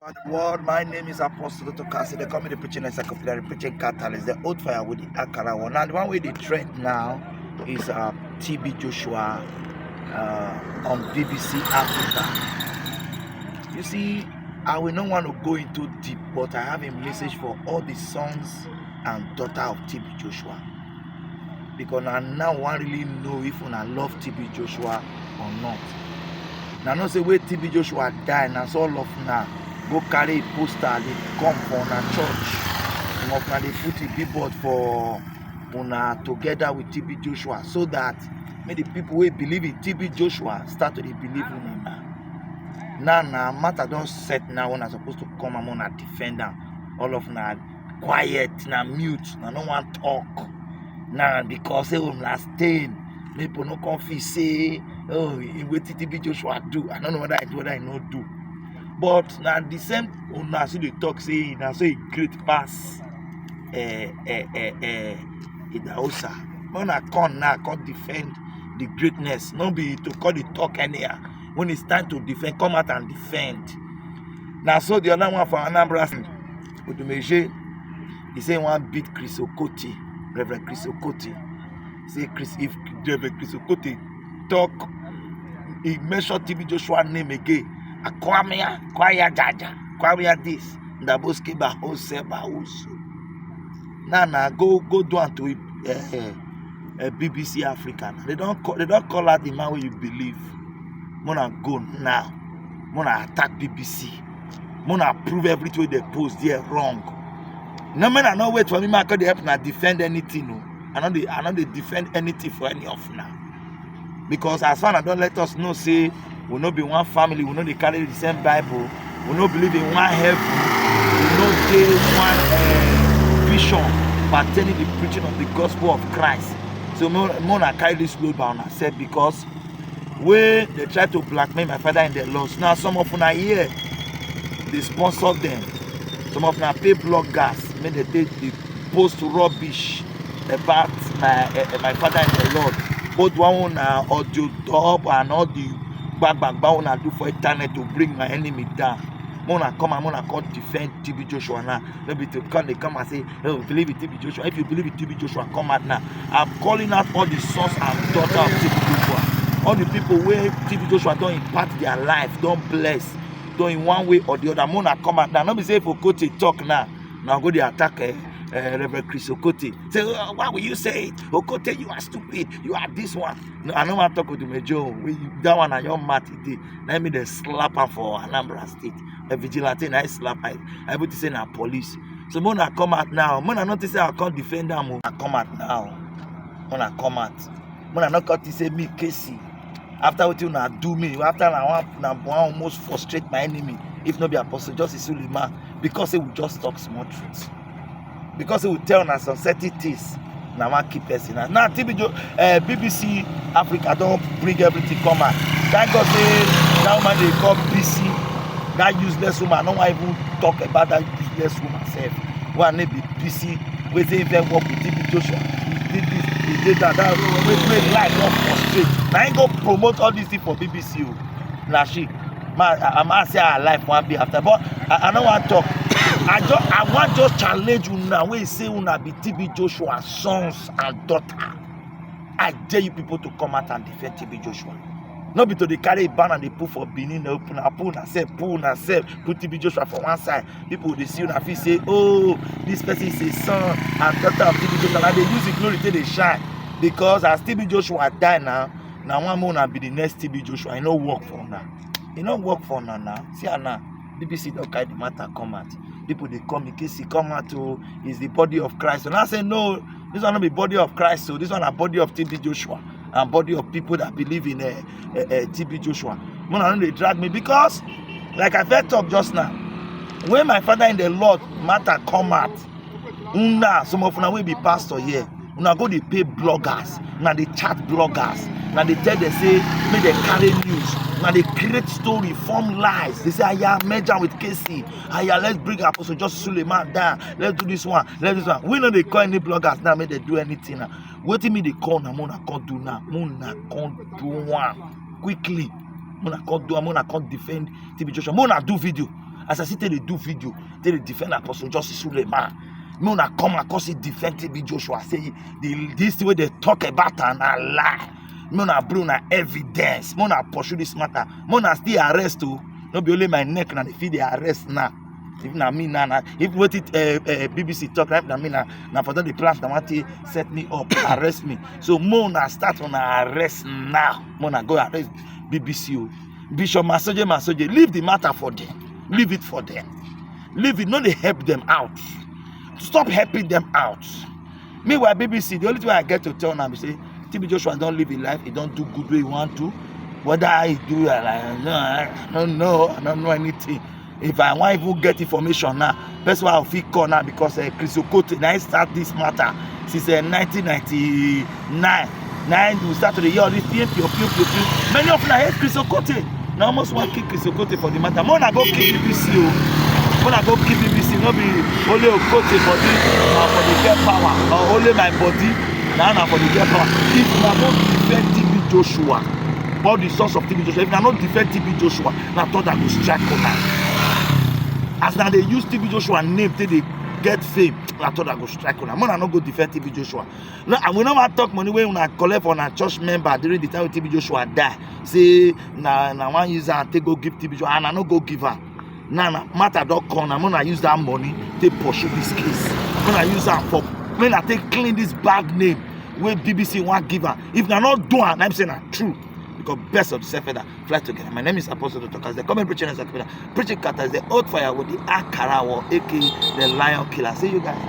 For the world, my name is Apostle Dr. Cassie. They call me the preaching encyclopedia, the preaching catalyst, the old fire with the Akara one. Now, the one with the trend now is TB Joshua on BBC Africa. You see, I will not want to go into deep, but I have a message for all the sons and daughters of TB Joshua. Because I now want really know if I love TB Joshua or not. Now, not say where TB Joshua died, now so all of now. Go carry a poster, they come for una church. Una they put a billboard for una together with TB Joshua, so that maybe the people who believe in TB Joshua start to believe in una. Now matter don't set now when I'm supposed to come and una defend them. All of na quiet, na mute, na no one talk. Now because they will not stain. People no confess say, oh, what TB Joshua do? I don't know what I do, what I not do. But now the same una see the talk say na so a great pass Daughtes. When I come now, come defend the greatness. Not be to call the talk anyhow. When it's time to defend, come out and defend. Now so the other one for Anambra, he say one beat Chris Okoti, Reverend Chris Okoti. Say if Reverend Chris Okoti talk, he mentioned TB Joshua name again. Kwaya Jaja, Kwaya this, Ndaboski Bahose Bahusu. Now go down to BBC Africa. They don't call out the man where you believe. Mona go now. Mona attack BBC. Mona prove everything they post there wrong. No man I not wait for me. I can't help now defend anything. No, I know they defend anything for any of now. Because as far as don't let us know, say we not be one family, we know they carry the same Bible, we not believe in one heaven, we not get one vision pertaining the preaching of the gospel of Christ. So I carry this load by ourselves because when they try to blackmail my father in the laws, now some of them are here, they sponsor them. Some of them pay bloggers, when they post rubbish about my father in the Lord. Both one audio dub and all the back I do for internet to bring my enemy down. Mona come and Mona come defend TB Joshua now. Maybe to come they come and say, oh, believe in TB Joshua. If you believe in TB Joshua, come out now. I'm calling out all the sons and daughters of TB Joshua. All the people where TB Joshua don't impact their life, don't bless, don't in one way or the other. Mona come out now. Not be say if Okote talk now. Now go the attack Reverend Chris Okote. Say, oh, why will you say it? Okote, you are stupid. You are this one. No, I don't want to talk to Major. That one and your mat today. Let me then slap her for Anambra State. A vigilante, and I slap her. I able to say na police. So when I come out now, when I not to say I can't defend them, I come out now. When I come out. When I not got to say me, Casey. After what you now do me, after I almost frustrate my enemy, if not be Apostle Justice Suleiman, because he will just talk small truths. Because he will tell us some certain things. Now I keep pressing. Now BBC Africa don't bring everything come out. Thank God say that woman they call BC, that useless woman. I don't want to even talk about that useless woman self. One name be BC, we say even work with TB Joshua. He did this, he did that. That way life not frustrate. Now I ain't go promote all this thing for BBC. Now she, I'm say her life one be after, but I don't want to talk. I want just challenge you now. When you say una be TB Joshua sons and daughters, I dare you people to come out and defend TB Joshua. Not be to they carry a banner and they put for Benin, they put TB Joshua for one side. People they see una feel say, oh, this person is a son and daughter of TB Joshua. And they use the glory till they shine. Because as TB Joshua die now one more be the next TB Joshua. It no work for now. It no work for now. See now. BBC don't carry the matter come out. People they come in case he come out to is the body of Christ. And I say no, this one not be body of Christ. So this one a body of TB Joshua and body of people that believe in TB Joshua. When they drag me because, like I first talk just now, when my father in the Lord matter come out, some of them will be pastor here. Una go they pay bloggers, now they chat bloggers, now they tell they say make they carry news. Now they create story, form lies. They say, "Aya, merger with Casey. Aya, let's bring Apostle Justice Suleiman down. Let's do this one. Let's do this one." We know they call any bloggers now. May they do anything now. What me they call now? Mona can't do now. Mona can't do one quickly. Mona can't do. Mona can't defend TB Joshua. Mona do video. As I see they do video, they defend Apostle Justice Suleiman. Me una come across it defend TB Joshua. Say this way they talk about and a lie. Me una bring na evidence. Me una pursue this matter. Me una still arrest too. Not be only my neck na if they arrest now. If na me now, if what it BBC talk right na me now for the plans na want to set me up, arrest me. So me una start on arrest now. Me una go arrest BBC. Bishop Masoje, leave the matter for them. Leave it for them. Leave it. No, they help them out. Stop helping them out. Meanwhile, BBC, the only thing I get to tell now is say, TB Joshua don't live his life. He don't do good way he want to. Whether I do, I don't know anything. If I want to get information now, that's why I'll feel call now because Chris Okote now start this matter since 1999. Now we start to the year this pew. Many of them hate Chris Okote. Now almost want to kill Chris Okote for the matter. More go kill BBC. When I go keep BBC, not be only a coach body for the get power, or only my body, now for the get power. If you are not defend TB Joshua, all the source of TB Joshua, if you are not defend TB Joshua, now thought that will strike on that. As now they use TB Joshua name till they get fame, I thought that will strike on that. Man, I not go defend TB Joshua. No, and we never talk money when I collect on a church member during the time TB Joshua die. Say, now one user and take go give TB Joshua, and I not go give her. Now, matter don't come. I'm gonna use that money to pursue this case. I'm gonna use that for when I take clean this bad name where BBC won't give her. If they're not doing, I'm saying that true. Because best of the self that fly together. My name is Apostle Daughtes. The comment preaching is preaching kata is the old fire with the Akara or aka the lion killer. See you guys.